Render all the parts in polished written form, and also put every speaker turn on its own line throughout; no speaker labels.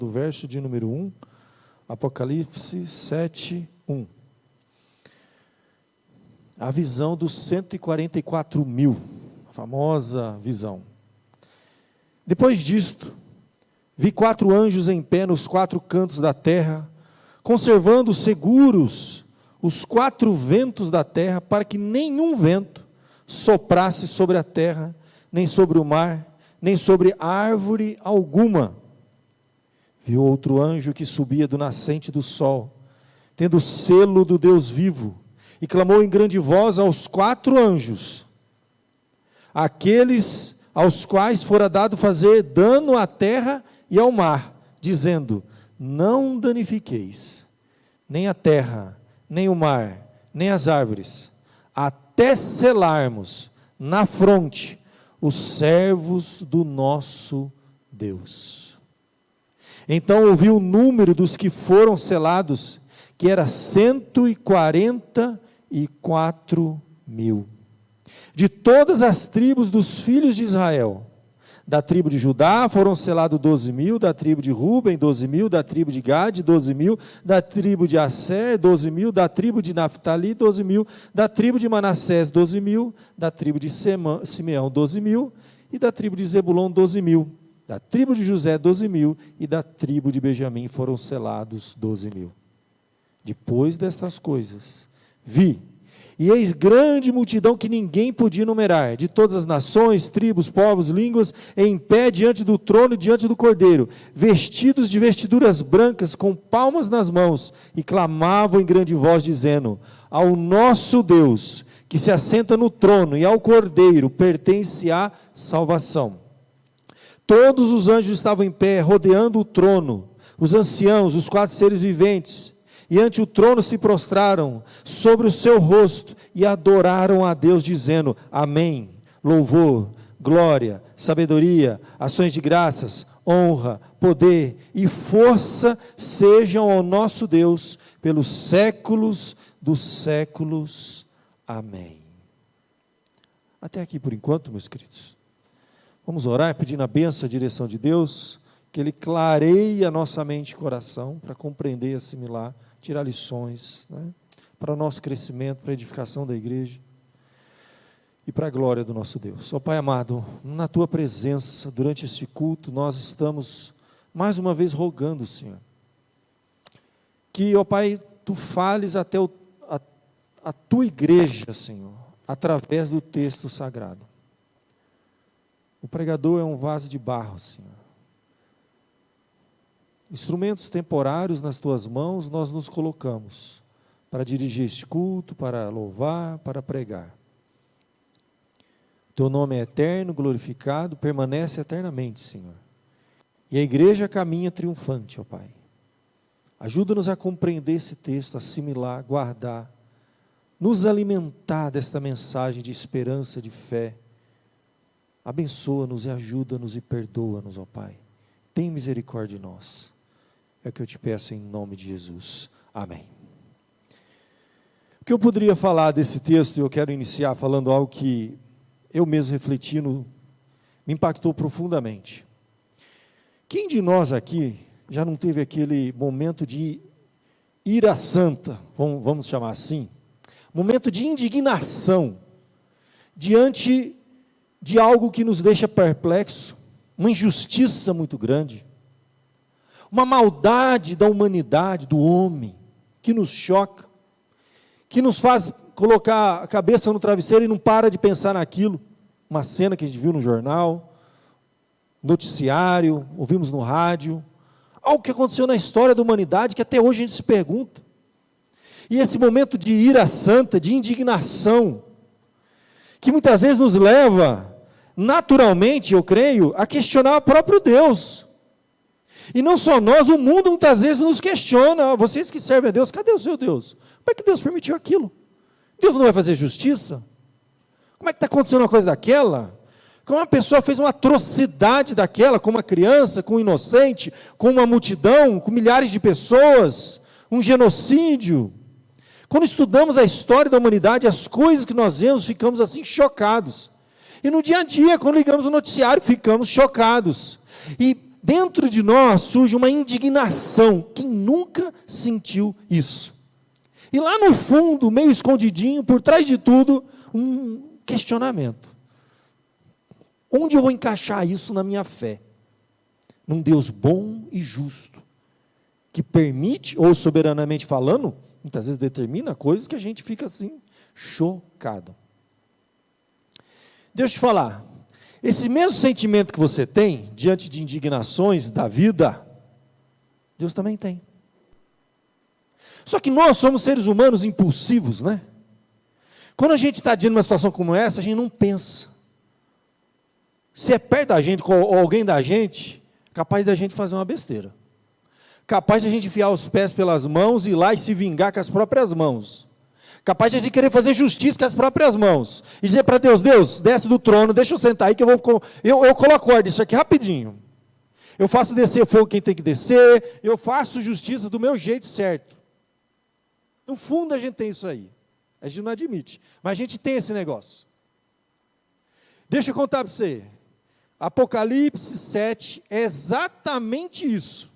do verso de número 1, Apocalipse 7, 1. A visão dos 144.000, a famosa visão. Depois disto, vi 4 anjos em pé nos 4 cantos da terra, conservando seguros os 4 ventos da terra, para que nenhum vento soprasse sobre a terra, nem sobre o mar, nem sobre árvore alguma. Vi outro anjo que subia do nascente do sol, tendo o selo do Deus vivo, e clamou em grande voz aos 4 anjos, aqueles aos quais fora dado fazer dano à terra e ao mar, dizendo: não danifiqueis, nem a terra, nem o mar, nem as árvores, até selarmos na fronte os servos do nosso Deus. Então ouvi o número dos que foram selados, que era 144.000, de todas as tribos dos filhos de Israel. Da tribo de Judá foram selados 12.000, da tribo de Ruben 12.000, da tribo de Gade 12.000, da tribo de Asser 12.000, da tribo de Naftali 12.000, da tribo de Manassés 12.000, da tribo de Simeão 12.000, e da tribo de Zebulon 12.000, da tribo de José 12.000, e da tribo de Benjamim foram selados 12.000. Depois destas coisas, vi, e eis grande multidão que ninguém podia numerar, de todas as nações, tribos, povos, línguas, em pé diante do trono e diante do Cordeiro, vestidos de vestiduras brancas, com palmas nas mãos, e clamavam em grande voz, dizendo: ao nosso Deus, que se assenta no trono, e ao Cordeiro pertence a salvação. Todos os anjos estavam em pé, rodeando o trono, os anciãos, os 4 seres viventes, e ante o trono se prostraram sobre o seu rosto e adoraram a Deus, dizendo: amém, louvor, glória, sabedoria, ações de graças, honra, poder e força sejam ao nosso Deus pelos séculos dos séculos. Amém. Até aqui por enquanto, meus queridos. Vamos orar pedindo a bênção, a direção de Deus, que Ele clareie a nossa mente e coração para compreender e assimilar, tirar lições, né, para o nosso crescimento, para a edificação da igreja e para a glória do nosso Deus. Ó Pai amado, na Tua presença, durante este culto, nós estamos mais uma vez rogando, Senhor, que, ó Pai, Tu fales até a Tua igreja, Senhor, através do texto sagrado. O pregador é um vaso de barro, Senhor. Instrumentos temporários nas Tuas mãos nós nos colocamos para dirigir este culto, para louvar, para pregar. Teu nome é eterno, glorificado, permanece eternamente, Senhor. E a igreja caminha triunfante, ó Pai. Ajuda-nos a compreender esse texto, assimilar, guardar, nos alimentar desta mensagem de esperança, de fé. Abençoa-nos e ajuda-nos e perdoa-nos, ó Pai. Tem misericórdia de nós. É o que eu te peço em nome de Jesus. Amém. O que eu poderia falar desse texto, eu quero iniciar falando algo que eu mesmo refletindo, me impactou profundamente. Quem de nós aqui já não teve aquele momento de ira santa, vamos chamar assim, momento de indignação, diante de algo que nos deixa perplexo, uma injustiça muito grande, uma maldade da humanidade, do homem, que nos choca, que nos faz colocar a cabeça no travesseiro e não para de pensar naquilo, uma cena que a gente viu no jornal, noticiário, ouvimos no rádio, algo que aconteceu na história da humanidade, que até hoje a gente se pergunta, e esse momento de ira santa, de indignação, que muitas vezes nos leva, naturalmente, eu creio, a questionar o próprio Deus. E não só nós, o mundo muitas vezes nos questiona: vocês que servem a Deus, cadê o seu Deus? Como é que Deus permitiu aquilo? Deus não vai fazer justiça? Como é que está acontecendo uma coisa daquela? Como uma pessoa fez uma atrocidade daquela, com uma criança, com um inocente, com uma multidão, com milhares de pessoas, um genocídio. Quando estudamos a história da humanidade, as coisas que nós vemos, ficamos assim chocados. E no dia a dia, quando ligamos o noticiário, ficamos chocados. E dentro de nós surge uma indignação. Quem nunca sentiu isso? E lá no fundo, meio escondidinho, por trás de tudo, um questionamento. Onde eu vou encaixar isso na minha fé? Num Deus bom e justo, que permite, ou soberanamente falando, muitas vezes determina coisas que a gente fica assim, chocado. Deixa eu te falar, esse mesmo sentimento que você tem, diante de indignações da vida, Deus também tem. Só que nós somos seres humanos impulsivos, né? Quando a gente está diante de uma situação como essa, a gente não pensa. Se é perto da gente, ou alguém da gente, capaz da gente fazer uma besteira. Capaz de a gente enfiar os pés pelas mãos, ir lá e se vingar com as próprias mãos. Capaz de a gente querer fazer justiça com as próprias mãos. E dizer para Deus, Deus, desce do trono, deixa eu sentar aí que eu coloco ordem, isso aqui rapidinho. Eu faço descer fogo quem tem que descer, eu faço justiça do meu jeito certo. No fundo a gente tem isso aí. A gente não admite, mas a gente tem esse negócio. Deixa eu contar para você. Apocalipse 7 é exatamente isso.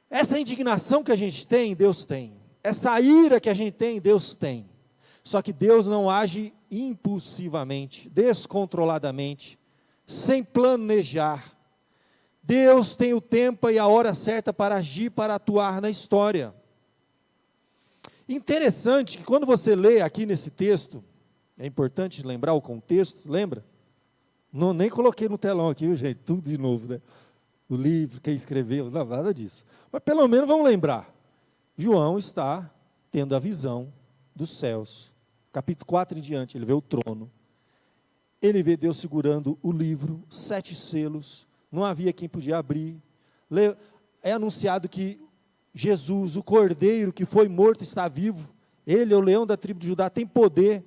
Essa indignação que a gente tem, Deus tem. Essa ira que a gente tem, Deus tem. Só que Deus não age impulsivamente, descontroladamente, sem planejar. Deus tem o tempo e a hora certa para agir, para atuar na história. Interessante que quando você lê aqui nesse texto, é importante lembrar o contexto, lembra? Não, nem coloquei no telão aqui, gente, tudo de novo, né? O livro, quem escreveu, não, nada disso. Mas pelo menos vamos lembrar. João está tendo a visão dos céus. Capítulo 4 em diante, ele vê o trono. Ele vê Deus segurando o livro, 7 selos. Não havia quem podia abrir. É anunciado que Jesus, o Cordeiro que foi morto, está vivo. Ele, o leão da tribo de Judá, tem poder.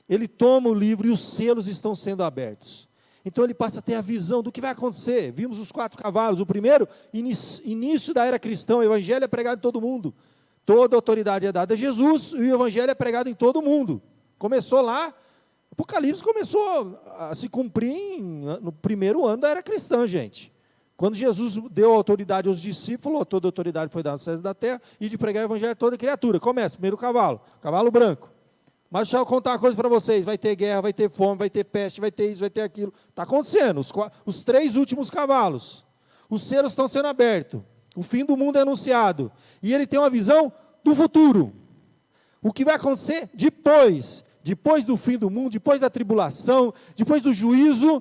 Ele toma o livro e os selos estão sendo abertos. Então ele passa a ter a visão do que vai acontecer. Vimos os 4 cavalos. O primeiro, início da era cristã, o evangelho é pregado em todo mundo. Toda a autoridade é dada a Jesus e o evangelho é pregado em todo mundo. Começou lá, Apocalipse começou a se cumprir no primeiro ano da era cristã, gente. Quando Jesus deu autoridade aos discípulos, falou, toda a autoridade foi dada aos céus da terra, e de pregar o evangelho a toda criatura. Começa, primeiro cavalo branco. Mas deixa eu contar uma coisa para vocês, vai ter guerra, vai ter fome, vai ter peste, vai ter isso, vai ter aquilo. Está acontecendo, os 3 últimos cavalos. Os selos estão sendo abertos, o fim do mundo é anunciado. E ele tem uma visão do futuro. O que vai acontecer depois do fim do mundo, depois da tribulação, depois do juízo,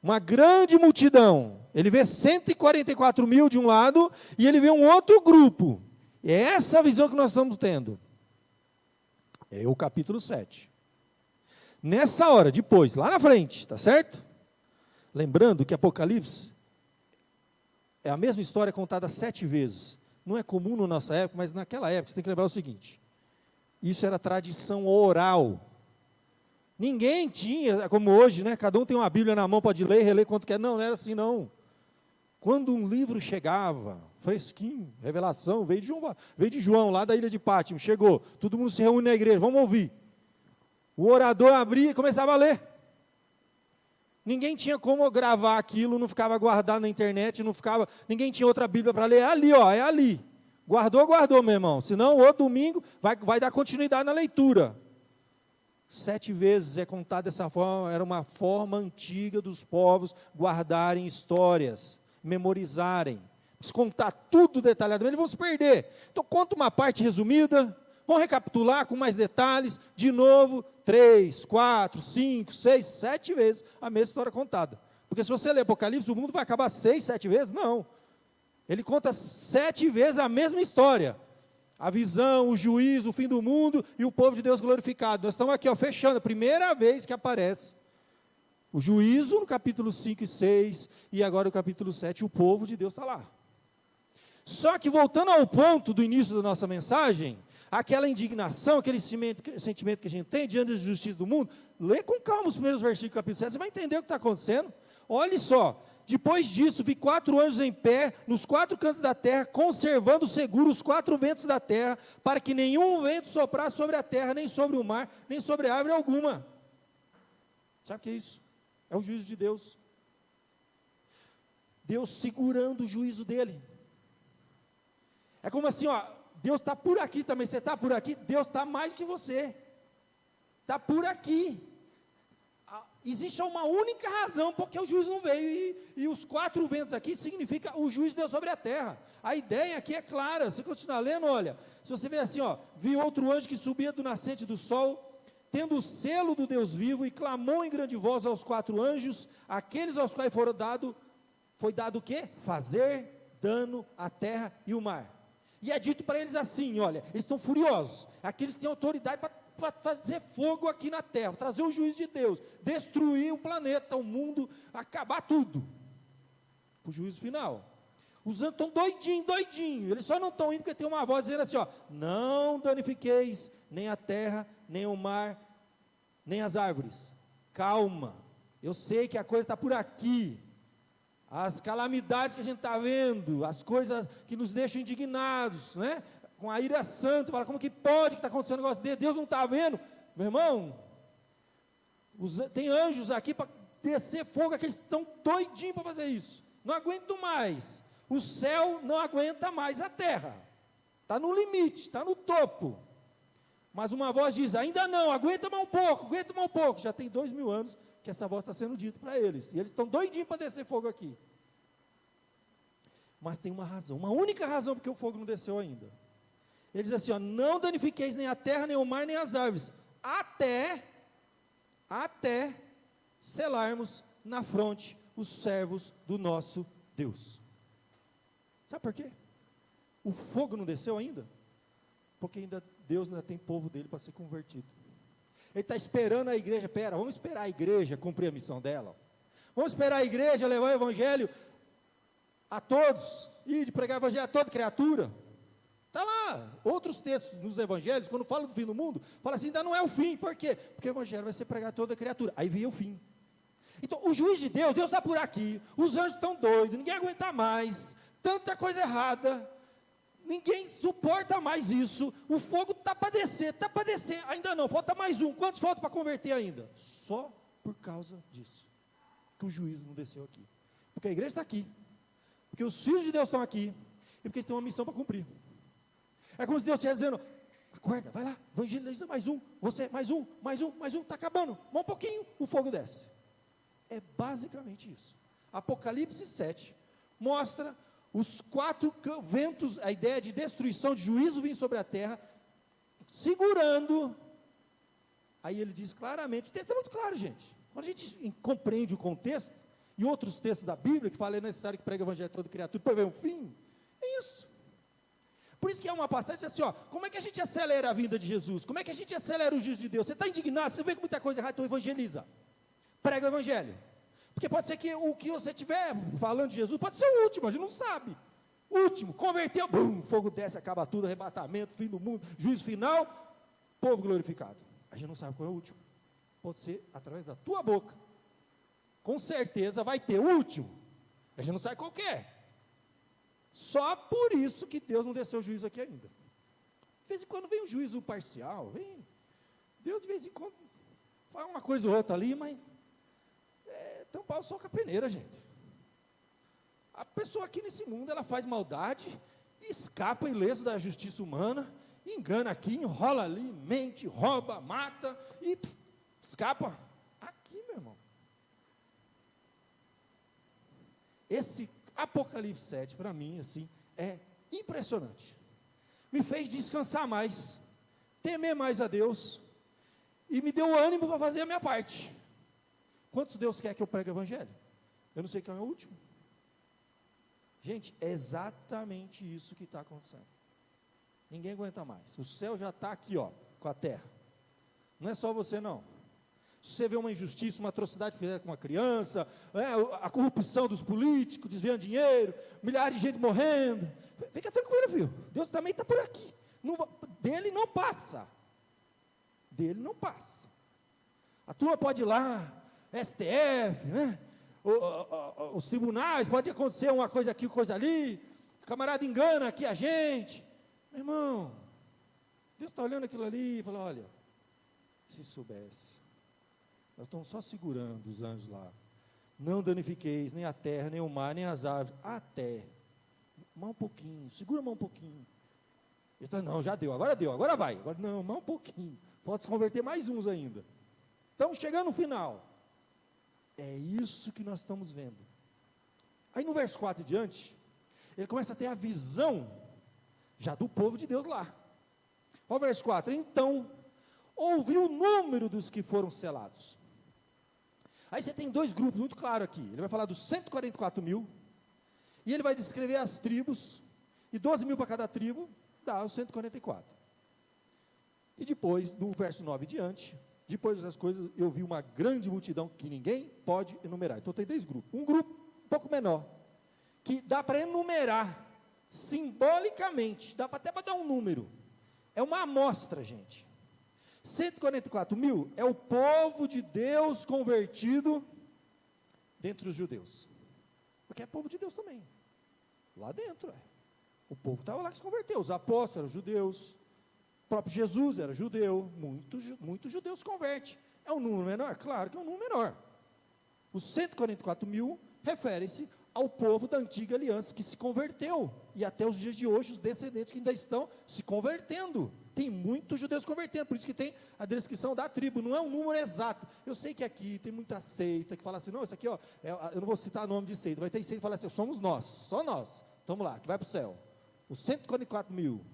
uma grande multidão. Ele vê 144 mil de um lado, e ele vê um outro grupo. É essa a visão que nós estamos tendo. É o capítulo 7. Nessa hora, depois, lá na frente, está certo? Lembrando que Apocalipse é a mesma história contada 7 vezes. Não é comum na nossa época, mas naquela época, você tem que lembrar o seguinte. Isso era tradição oral. Ninguém tinha, como hoje, né? Cada um tem uma Bíblia na mão, pode ler, reler quanto quer. Não era assim não. Quando um livro chegava, fresquinho, revelação, veio de João, lá da ilha de Pátimo, chegou, todo mundo se reúne na igreja, vamos ouvir. O orador abria e começava a ler. Ninguém tinha como gravar aquilo, não ficava guardado na internet, ninguém tinha outra Bíblia para ler, é ali, ó, é ali. Guardou, meu irmão, senão o outro domingo vai dar continuidade na leitura. 7 vezes é contado dessa forma, era uma forma antiga dos povos guardarem histórias, memorizarem, se contar tudo detalhadamente, eles vão se perder. Então conta uma parte resumida, vamos recapitular com mais detalhes, de novo, 3, 4, 5, 6, 7 vezes a mesma história contada. Porque se você ler Apocalipse, o mundo vai acabar 6, 7 vezes? Não. Ele conta 7 vezes a mesma história. A visão, o juízo, o fim do mundo e o povo de Deus glorificado. Nós estamos aqui, ó, fechando, a primeira vez que aparece o juízo no capítulo 5 e 6, e agora no capítulo 7, o povo de Deus está lá. Só que voltando ao ponto do início da nossa mensagem, aquela indignação, aquele sentimento que a gente tem diante da justiça do mundo, lê com calma os primeiros versículos do capítulo 7, você vai entender o que está acontecendo. Olha só, depois disso, vi 4 anjos em pé, nos 4 cantos da terra, conservando seguros os 4 ventos da terra, para que nenhum vento soprasse sobre a terra, nem sobre o mar, nem sobre árvore alguma. Sabe o que é isso? É o juízo de Deus. Deus segurando o juízo dele. É como assim, ó, Deus está por aqui também, você está por aqui, Deus está mais que você, está por aqui. Existe uma única razão porque o juízo não veio, e os 4 ventos aqui significa o juízo de Deus sobre a terra. A ideia aqui é clara, você continuar lendo, olha, se você vê assim, ó, vi outro anjo que subia do nascente do sol, tendo o selo do Deus vivo, e clamou em grande voz aos 4 anjos, aqueles aos quais foi dado o quê? Fazer dano à terra e o mar. E é dito para eles assim, olha, eles estão furiosos, aqueles que têm autoridade para fazer fogo aqui na terra, trazer o juízo de Deus, destruir o planeta, o mundo, acabar tudo, o juízo final. Os anjos estão doidinhos, eles só não estão indo porque tem uma voz dizendo assim, ó, não danifiqueis nem a terra, nem o mar, nem as árvores, calma, eu sei que a coisa está por aqui, as calamidades que a gente está vendo, as coisas que nos deixam indignados, né? Com a ira santa, fala, como que pode que está acontecendo um negócio desse? Deus não está vendo? Meu irmão, tem anjos aqui para descer fogo, que eles estão doidinhos para fazer isso, não aguento mais, o céu não aguenta mais a terra, está no limite, está no topo, mas uma voz diz, ainda não, aguenta mais um pouco, já tem 2000 anos, que essa voz está sendo dita para eles, e eles estão doidinhos para descer fogo aqui, mas tem uma razão, uma única razão porque o fogo não desceu ainda. Ele diz assim, ó, não danifiqueis nem a terra, nem o mar, nem as árvores, até selarmos na fronte os servos do nosso Deus. Sabe por quê? O fogo não desceu ainda? Porque Deus ainda tem povo dele para ser convertido. Ele está esperando a igreja, vamos esperar a igreja cumprir a missão dela, vamos esperar a igreja levar o evangelho a todos, e de pregar o evangelho a toda criatura. Está lá, outros textos nos evangelhos, quando fala do fim do mundo, fala assim, ainda não é o fim, por quê? Porque o evangelho vai ser pregado a toda criatura, aí vem o fim. Então, o juiz de Deus está por aqui, os anjos estão doidos, ninguém aguenta mais, tanta coisa errada, ninguém suporta mais isso, o fogo está para descer, ainda não, falta mais um, quantos faltam para converter ainda? Só por causa disso, que o juízo não desceu aqui, porque a igreja está aqui, porque os filhos de Deus estão aqui, e porque eles têm uma missão para cumprir. É como se Deus estivesse dizendo, acorda, vai lá, evangeliza mais um, você, mais um, está acabando, mais um pouquinho, o fogo desce. É basicamente isso. Apocalipse 7 mostra os 4 ventos, a ideia de destruição, de juízo vindo sobre a terra, segurando. Aí ele diz claramente, o texto é muito claro, gente. Quando a gente compreende o contexto, e outros textos da Bíblia, que falam, é necessário que pregue o evangelho a toda criatura, para ver um fim, é isso. Por isso que é uma passagem assim, ó, como é que a gente acelera a vinda de Jesus? Como é que a gente acelera o juízo de Deus? Você está indignado, você vê que muita coisa errada, então evangeliza. Prega o evangelho. Porque pode ser que o que você estiver falando de Jesus, pode ser o último, a gente não sabe. Último, converteu, bum, fogo desce, acaba tudo, arrebatamento, fim do mundo, juízo final, povo glorificado. A gente não sabe qual é o último. Pode ser através da tua boca. Com certeza vai ter o último. A gente não sabe qual que é. Só por isso que Deus não desceu o juízo aqui ainda. De vez em quando vem um juízo parcial, Deus de vez em quando faz uma coisa ou outra ali, mas tampar o sol com a peneira, gente. A pessoa aqui nesse mundo, ela faz maldade, escapa ileso da justiça humana, engana aqui, enrola ali, mente, rouba, mata, e escapa. Aqui, meu irmão. Esse Apocalipse 7, para mim, assim, é impressionante. Me fez descansar mais, temer mais a Deus, e me deu ânimo para fazer a minha parte. Quantos Deus quer que eu pregue o evangelho? Eu não sei quem é o último. Gente, é exatamente isso que está acontecendo. Ninguém aguenta mais. O céu já está aqui, ó, com a terra. Não é só você, não. Se você vê uma injustiça, uma atrocidade feita com uma criança, a corrupção dos políticos, desviando dinheiro, milhares de gente morrendo, fica tranquilo, filho. Deus também está por aqui. Dele não passa. Dele não passa. A turma pode ir lá, STF, né? Os tribunais, pode acontecer uma coisa aqui, coisa ali, o camarada engana aqui a gente. Meu irmão, Deus está olhando aquilo ali e fala, olha, se soubesse, nós estamos só segurando os anjos lá, não danifiqueis nem a terra, nem o mar, nem as aves, até, mais um pouquinho, segura mais um pouquinho. Ele está, não, já deu, agora vai, agora não, mais um pouquinho, pode se converter mais uns ainda. Estamos chegando no final. É isso que nós estamos vendo. Aí no verso 4 em diante, ele começa a ter a visão, já do povo de Deus lá. Olha o verso 4, então, ouviu o número dos que foram selados. Aí você tem dois grupos muito claros aqui. Ele vai falar dos 144 mil, e ele vai descrever as tribos, e 12 mil para cada tribo, dá os 144. E depois, no verso 9 em diante, depois dessas coisas, eu vi uma grande multidão que ninguém pode enumerar. Então tem dois grupos. Um grupo um pouco menor, que dá para enumerar simbolicamente, dá até para dar um número. É uma amostra, gente. 144 mil é o povo de Deus convertido dentre os judeus. Porque é povo de Deus também. Lá dentro, o povo estava lá que se converteu. Os apóstolos eram judeus. O próprio Jesus era judeu. Muitos judeus se convertem. É um número menor? Claro que é um número menor. Os 144 mil referem-se ao povo da antiga aliança que se converteu. E até os dias de hoje, os descendentes que ainda estão se convertendo. Tem muitos judeus convertendo, por isso que tem a descrição da tribo, não é um número exato. Eu sei que aqui tem muita seita que fala assim, não, isso aqui, ó, eu não vou citar nome de seita, vai ter seita que fala assim, somos nós, só nós, estamos lá, que vai para o céu. Os 144 mil,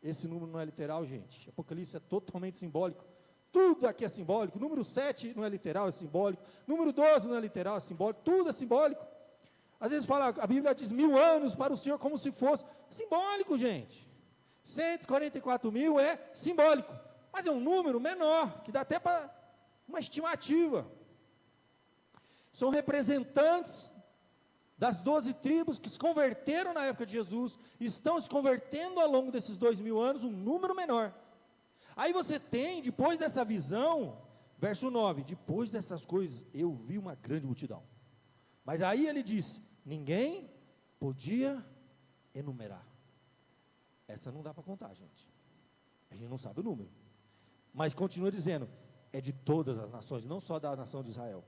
esse número não é literal, gente. Apocalipse é totalmente simbólico. Tudo aqui é simbólico. Número 7 não é literal, é simbólico. Número 12 não é literal, é simbólico. Tudo é simbólico. Às vezes fala, a Bíblia diz 1000 anos para o Senhor, como se fosse simbólico, gente. 144 mil é simbólico, mas é um número menor, que dá até para uma estimativa. São representantes das 12 tribos que se converteram na época de Jesus, estão se convertendo ao longo desses 2000 anos, um número menor. Aí você tem, depois dessa visão, verso 9, depois dessas coisas, eu vi uma grande multidão. Mas aí ele diz, ninguém podia enumerar. Essa não dá para contar, gente. A gente não sabe o número. Mas continua dizendo, é de todas as nações, não só da nação de Israel.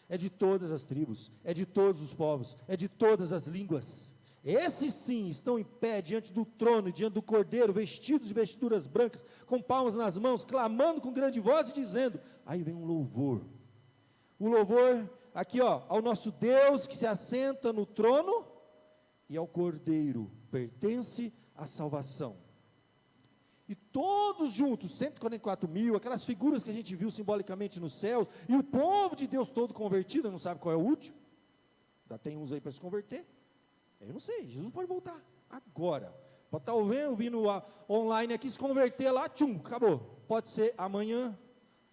É de todas as tribos, é de todos os povos, é de todas as línguas. Esses sim estão em pé diante do trono e diante do Cordeiro, vestidos de vestiduras brancas, com palmas nas mãos, clamando com grande voz e dizendo, aí vem um louvor. O louvor, aqui ó, ao nosso Deus que se assenta no trono e ao Cordeiro pertence a salvação. E todos juntos, 144 mil, aquelas figuras que a gente viu simbolicamente nos céus, e o povo de Deus todo convertido, não sabe qual é o último, ainda tem uns aí para se converter, eu não sei, Jesus pode voltar, agora, pode estar ouvindo online aqui, se converter lá, tchum, acabou, pode ser amanhã,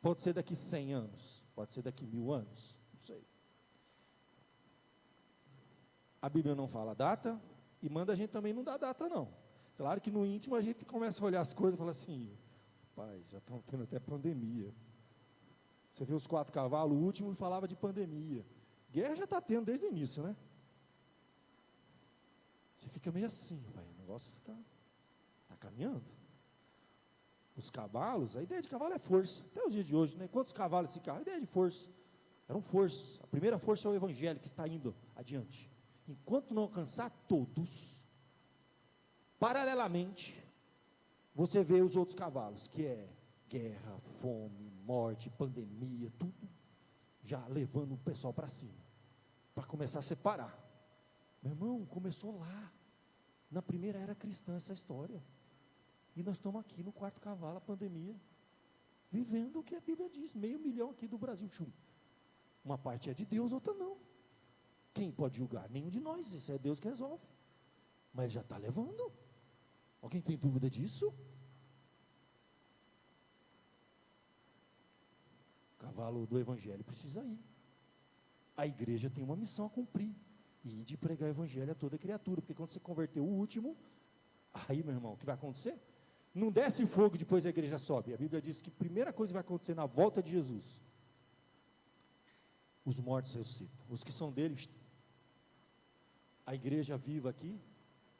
pode ser daqui 100 anos, pode ser daqui 1000 anos, não sei. A Bíblia não fala data, e manda a gente também não dar data não. Claro que no íntimo a gente começa a olhar as coisas e fala assim, pai, já estão tendo até pandemia. Você vê os 4 cavalos, o último falava de pandemia. Guerra já está tendo desde o início, né? Você fica meio assim, pai, o negócio está caminhando. Os cavalos, a ideia de cavalo é força. Até os dias de hoje, né? Quantos cavalos esse carro? A ideia de força. Eram forças. A primeira força é o evangelho que está indo adiante. Enquanto não alcançar todos, paralelamente, você vê os outros cavalos, que é guerra, fome, morte, pandemia, tudo, já levando o pessoal para cima, para começar a separar. Meu irmão, começou lá, na primeira era cristã essa história, e nós estamos aqui no 4º cavalo, a pandemia, vivendo o que a Bíblia diz, 500 mil aqui do Brasil, uma parte é de Deus, outra não. Quem pode julgar? Nenhum de nós, isso é Deus que resolve, mas já está levando. Alguém tem dúvida disso? O cavalo do evangelho precisa ir. A igreja tem uma missão a cumprir, e de pregar o evangelho a toda criatura, porque quando você converter o último, aí meu irmão, o que vai acontecer? Não desce fogo, depois a igreja sobe. A Bíblia diz que a primeira coisa que vai acontecer na volta de Jesus, os mortos ressuscitam, os que são dele, a igreja viva aqui,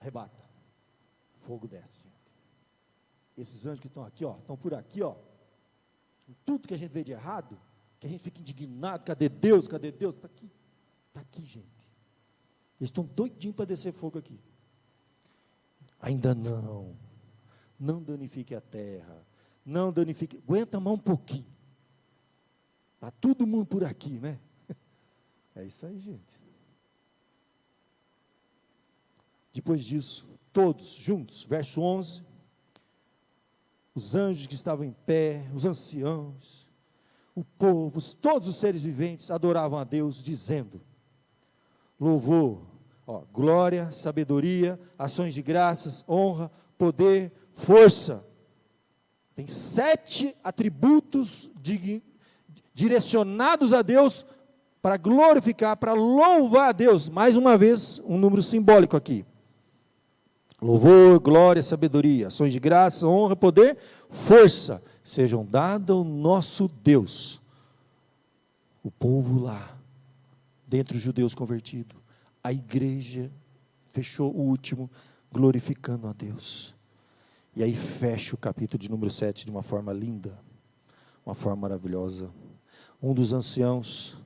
arrebata, fogo desce, gente. Esses anjos que estão aqui, ó, estão por aqui, ó, tudo que a gente vê de errado, que a gente fica indignado, cadê Deus, cadê Deus? Está aqui, gente. Eles estão doidinhos para descer fogo aqui. Ainda não danifique a terra, não danifique, aguenta mais um pouquinho. Está todo mundo por aqui, né? É isso aí, gente. Depois disso, todos juntos, verso 11, os anjos que estavam em pé, os anciãos, o povo, todos os seres viventes adoravam a Deus, dizendo: louvor, glória, sabedoria, ações de graças, honra, poder, força. Tem 7 atributos direcionados a Deus para glorificar, para louvar a Deus. Mais uma vez, um número simbólico aqui. Louvor, glória, sabedoria, ações de graça, honra, poder, força, sejam dadas ao nosso Deus. O povo lá, dentre os judeus convertidos, a igreja fechou o último, glorificando a Deus. E aí fecha o capítulo de número 7 de uma forma linda, uma forma maravilhosa. Um dos anciãos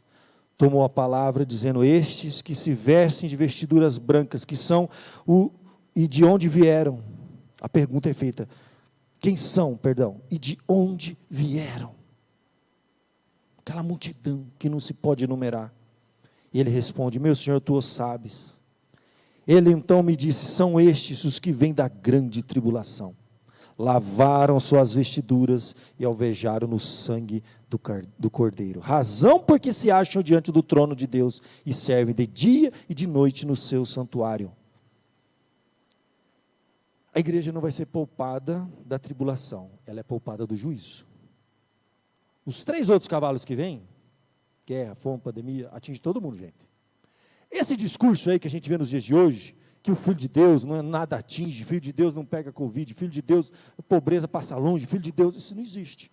tomou a palavra dizendo: estes que se vestem de vestiduras brancas, que são e de onde vieram? A pergunta é feita: quem são, e de onde vieram? Aquela multidão que não se pode enumerar. E ele responde: meu Senhor, tu o sabes. Ele então me disse: são estes os que vêm da grande tribulação. Lavaram suas vestiduras e alvejaram no sangue do Cordeiro. Razão porque se acham diante do trono de Deus e servem de dia e de noite no seu santuário. A igreja não vai ser poupada da tribulação, ela é poupada do juízo. Os 3 outros cavalos que vêm, guerra, fome, pandemia, atinge todo mundo, gente. Esse discurso aí que a gente vê nos dias de hoje, que o Filho de Deus não é nada atinge, Filho de Deus não pega Covid, Filho de Deus, pobreza passa longe, Filho de Deus, isso não existe.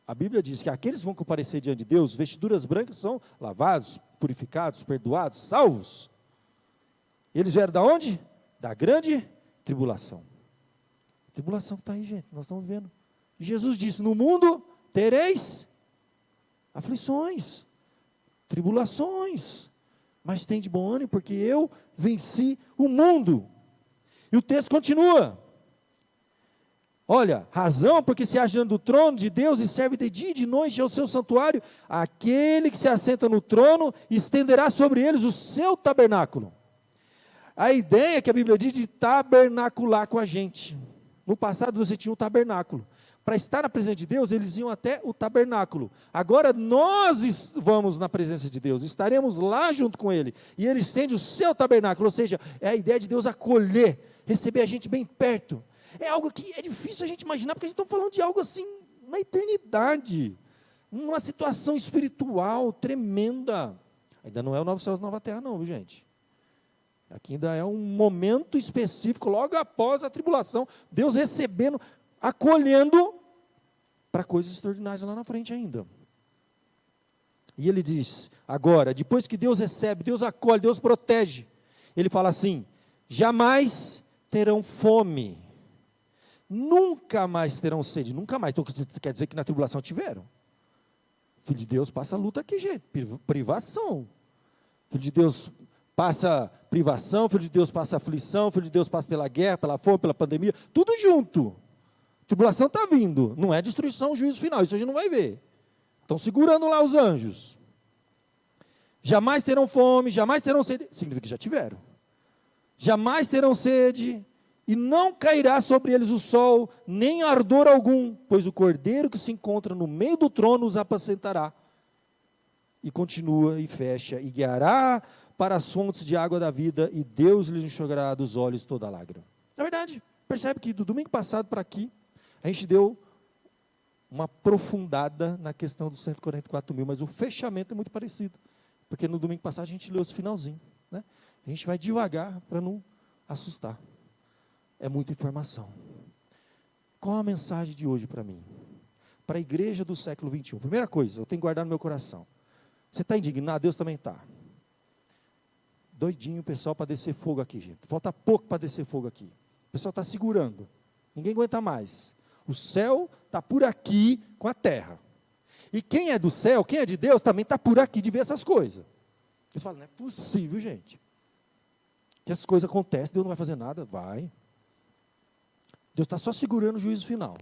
A Bíblia diz que aqueles que vão comparecer diante de Deus, vestiduras brancas são lavados, purificados, perdoados, salvos. Eles vieram da onde? Da grande tribulação. A tribulação está aí, gente, nós estamos vendo. E Jesus disse: no mundo tereis aflições, tribulações, mas tem de bom ânimo, porque eu venci o mundo. E o texto continua: olha, razão porque se acha diante do trono de Deus e serve de dia e de noite ao seu santuário, aquele que se assenta no trono estenderá sobre eles o seu tabernáculo. A ideia que a Bíblia diz de tabernacular com a gente. No passado você tinha um tabernáculo. Para estar na presença de Deus, eles iam até o tabernáculo. Agora nós vamos na presença de Deus, estaremos lá junto com Ele. E Ele estende o seu tabernáculo, ou seja, é a ideia de Deus acolher, receber a gente bem perto. É algo que é difícil a gente imaginar, porque a gente está falando de algo assim, na eternidade. Uma situação espiritual tremenda. Ainda não é o novo céu e nova terra não, viu, gente? Aqui ainda é um momento específico, logo após a tribulação, Deus recebendo, acolhendo para coisas extraordinárias lá na frente ainda. E ele diz, agora, depois que Deus recebe, Deus acolhe, Deus protege, ele fala assim: jamais terão fome, nunca mais terão sede, nunca mais. Então quer dizer que na tribulação tiveram. Filho de Deus passa luta aqui, gente, privação. Filho de Deus passa privação, Filho de Deus passa aflição, Filho de Deus passa pela guerra, pela fome, pela pandemia, tudo junto. Tribulação está vindo, não é destruição, juízo final, isso a gente não vai ver. Estão segurando lá os anjos. Jamais terão fome, jamais terão sede, significa que já tiveram. Jamais terão sede, e não cairá sobre eles o sol, nem ardor algum, pois o Cordeiro que se encontra no meio do trono os apacentará. E continua e fecha, e guiará para as fontes de água da vida, e Deus lhes enxugará dos olhos toda lágrima. Na verdade, percebe que do domingo passado para aqui, a gente deu uma aprofundada na questão dos 144 mil, mas o fechamento é muito parecido, porque no domingo passado a gente leu esse finalzinho, né? A gente vai devagar para não assustar, é muita informação. Qual a mensagem de hoje para mim? Para a igreja do século 21, primeira coisa, eu tenho que guardar no meu coração, você está indignado? Deus também está. Doidinho o pessoal para descer fogo aqui, gente, falta pouco para descer fogo aqui, o pessoal está segurando, ninguém aguenta mais. O céu está por aqui com a terra. E quem é do céu, quem é de Deus, também está por aqui de ver essas coisas. Eles falam, não é possível, gente. Que essas coisas acontecem, Deus não vai fazer nada. Vai. Deus está só segurando o juízo final.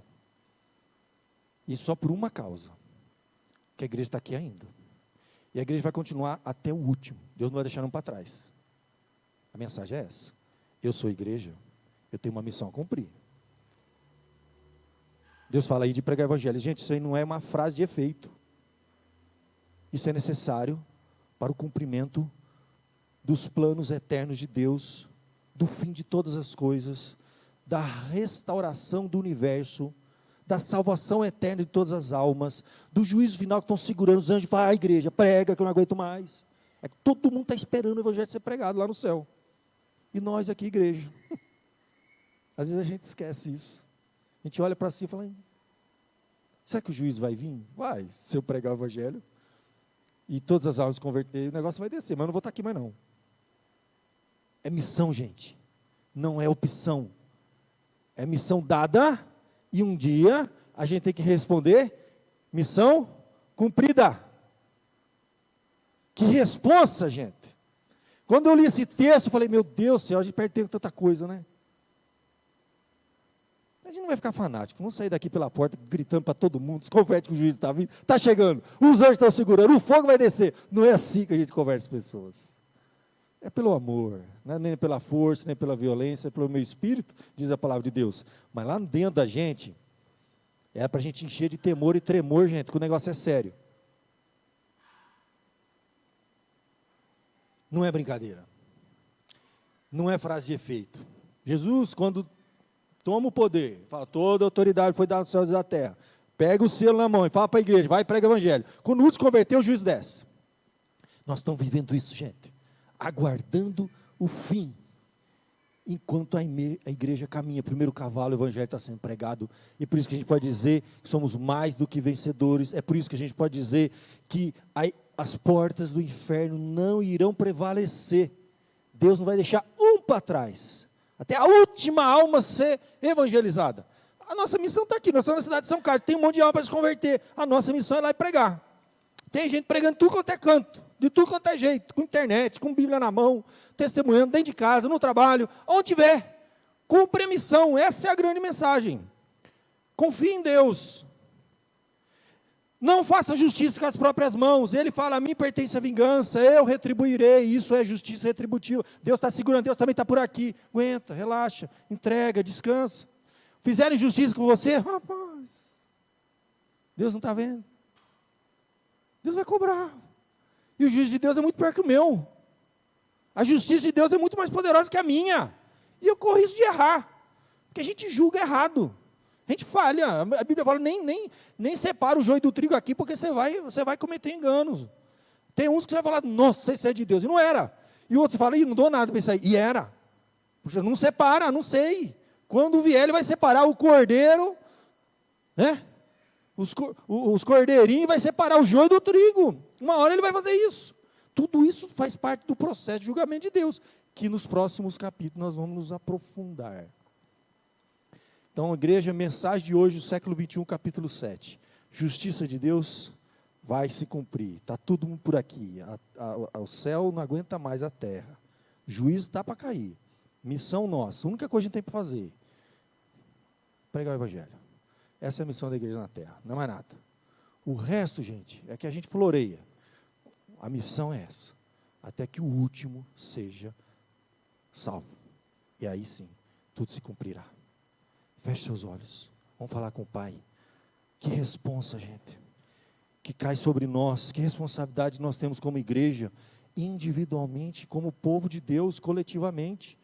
E só por uma causa. Que a igreja está aqui ainda. E a igreja vai continuar até o último. Deus não vai deixar não para trás. A mensagem é essa. Eu sou igreja, eu tenho uma missão a cumprir. Deus fala aí de pregar o evangelho. Gente, isso aí não é uma frase de efeito. Isso é necessário para o cumprimento dos planos eternos de Deus, do fim de todas as coisas, da restauração do universo, da salvação eterna de todas as almas, do juízo final que estão segurando os anjos. Fala, igreja, prega que eu não aguento mais. É que todo mundo está esperando o evangelho ser pregado lá no céu. E nós aqui, igreja. Às vezes a gente esquece isso. A gente olha para si e fala, será que o juízo vai vir? Vai, se eu pregar o evangelho e todas as almas se converterem, o negócio vai descer, mas eu não vou estar aqui mais não. É missão, gente. Não é opção. É missão dada e um dia a gente tem que responder, missão cumprida. Que responsa, gente. Quando eu li esse texto, eu falei, meu Deus do céu, a gente perde tempo com tanta coisa, né? A gente não vai ficar fanático, não sair daqui pela porta gritando para todo mundo, se converte que o juiz está vindo, está chegando, os anjos estão segurando, o fogo vai descer. Não é assim que a gente conversa as pessoas. É pelo amor, não é nem pela força, nem pela violência, é pelo meu espírito, diz a palavra de Deus. Mas lá dentro da gente, é para a gente encher de temor e tremor, gente, que o negócio é sério. Não é brincadeira. Não é frase de efeito. Jesus, quando toma o poder, fala, toda a autoridade foi dada nos céus e da terra. Pega o selo na mão e fala para a igreja, vai e prega o evangelho. Quando um se converteu, o juiz desce. Nós estamos vivendo isso, gente. Aguardando o fim. Enquanto a igreja caminha, primeiro o cavalo, o evangelho está sendo pregado. E por isso que a gente pode dizer que somos mais do que vencedores. É por isso que a gente pode dizer que as portas do inferno não irão prevalecer. Deus não vai deixar um para trás. Até a última alma ser evangelizada. A nossa missão está aqui, nós estamos na cidade de São Carlos, tem um monte de alma para se converter. A nossa missão é lá e pregar. Tem gente pregando tudo quanto é canto, de tudo quanto é jeito, com internet, com Bíblia na mão, testemunhando dentro de casa, no trabalho, onde tiver. Cumpre a missão, essa é a grande mensagem. Confie em Deus. Não faça justiça com as próprias mãos. Ele fala, a mim pertence a vingança, eu retribuirei. Isso é justiça retributiva. Deus está segurando, Deus também está por aqui. Aguenta, relaxa, entrega, descansa. Fizeram injustiça com você? Rapaz, Deus não está vendo. Deus vai cobrar. E o juízo de Deus é muito pior que o meu. A justiça de Deus é muito mais poderosa que a minha. E eu corro risco de errar. Porque a gente julga errado. A gente falha, a Bíblia fala, nem separa o joio do trigo aqui, porque você vai cometer enganos. Tem uns que você vai falar, nossa, isso é de Deus, e não era. E outros fala, não dou nada para isso aí, e era. Puxa, não separa, não sei. Quando vier, ele vai separar o cordeiro, né? Os cordeirinhos, vai separar o joio do trigo. Uma hora ele vai fazer isso. Tudo isso faz parte do processo de julgamento de Deus, que nos próximos capítulos nós vamos nos aprofundar. Então, igreja, mensagem de hoje, do século 21, capítulo 7. Justiça de Deus vai se cumprir. Está todo mundo por aqui. O céu não aguenta mais a terra. Juízo está para cair. Missão nossa. A única coisa que a gente tem para fazer, pregar o evangelho. Essa é a missão da igreja na terra. Não é mais nada. O resto, gente, é que a gente floreia. A missão é essa. Até que o último seja salvo. E aí sim, tudo se cumprirá. Feche seus olhos, vamos falar com o Pai. Que responsa, gente, que cai sobre nós, que responsabilidade nós temos como igreja, individualmente, como povo de Deus, coletivamente.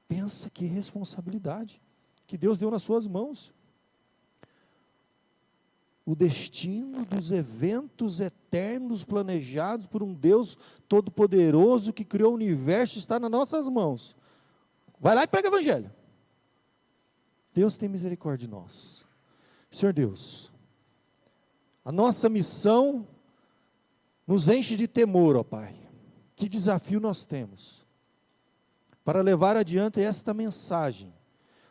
Pensa que responsabilidade que Deus deu nas suas mãos. O destino dos eventos eternos planejados por um Deus todo-poderoso que criou o universo está nas nossas mãos. Vai lá e prega o evangelho. Deus tem misericórdia de nós. Senhor Deus, a nossa missão nos enche de temor, ó Pai. Que desafio nós temos para levar adiante esta mensagem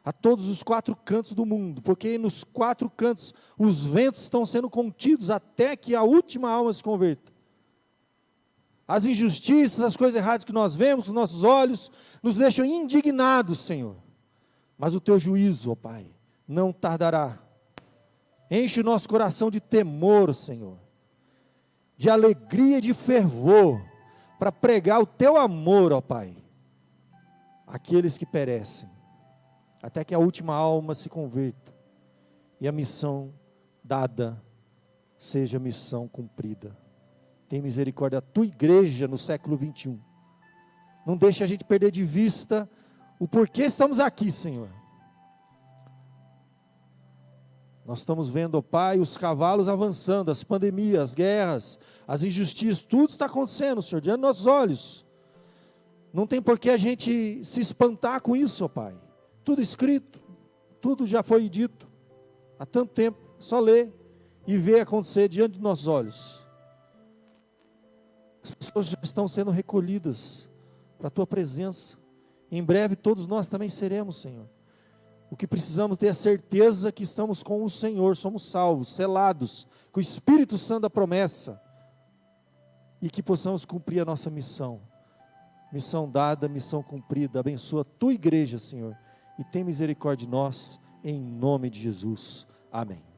a todos os 4 cantos do mundo, porque nos 4 cantos os ventos estão sendo contidos até que a última alma se converta. As injustiças, as coisas erradas que nós vemos com nossos olhos, nos deixam indignados, Senhor. Mas o teu juízo, ó Pai, não tardará. Enche o nosso coração de temor, Senhor, de alegria e de fervor, para pregar o teu amor, ó Pai, àqueles que perecem, até que a última alma se converta, e a missão dada seja missão cumprida. Tem misericórdia da tua igreja no século 21. Não deixe a gente perder de vista o porquê estamos aqui, Senhor. Nós estamos vendo, ó Pai, os cavalos avançando, as pandemias, as guerras, as injustiças, tudo está acontecendo, Senhor, diante dos nossos olhos. Não tem por que a gente se espantar com isso, ó Pai. Tudo escrito, tudo já foi dito há tanto tempo, só ler e ver acontecer diante dos nossos olhos. As pessoas já estão sendo recolhidas para a tua presença. Em breve todos nós também seremos, Senhor. O que precisamos ter a certeza que estamos com o Senhor, somos salvos, selados, com o Espírito Santo da promessa, e que possamos cumprir a nossa missão. Missão dada, missão cumprida. Abençoa a tua igreja, Senhor, e tem misericórdia de nós, em nome de Jesus. Amém.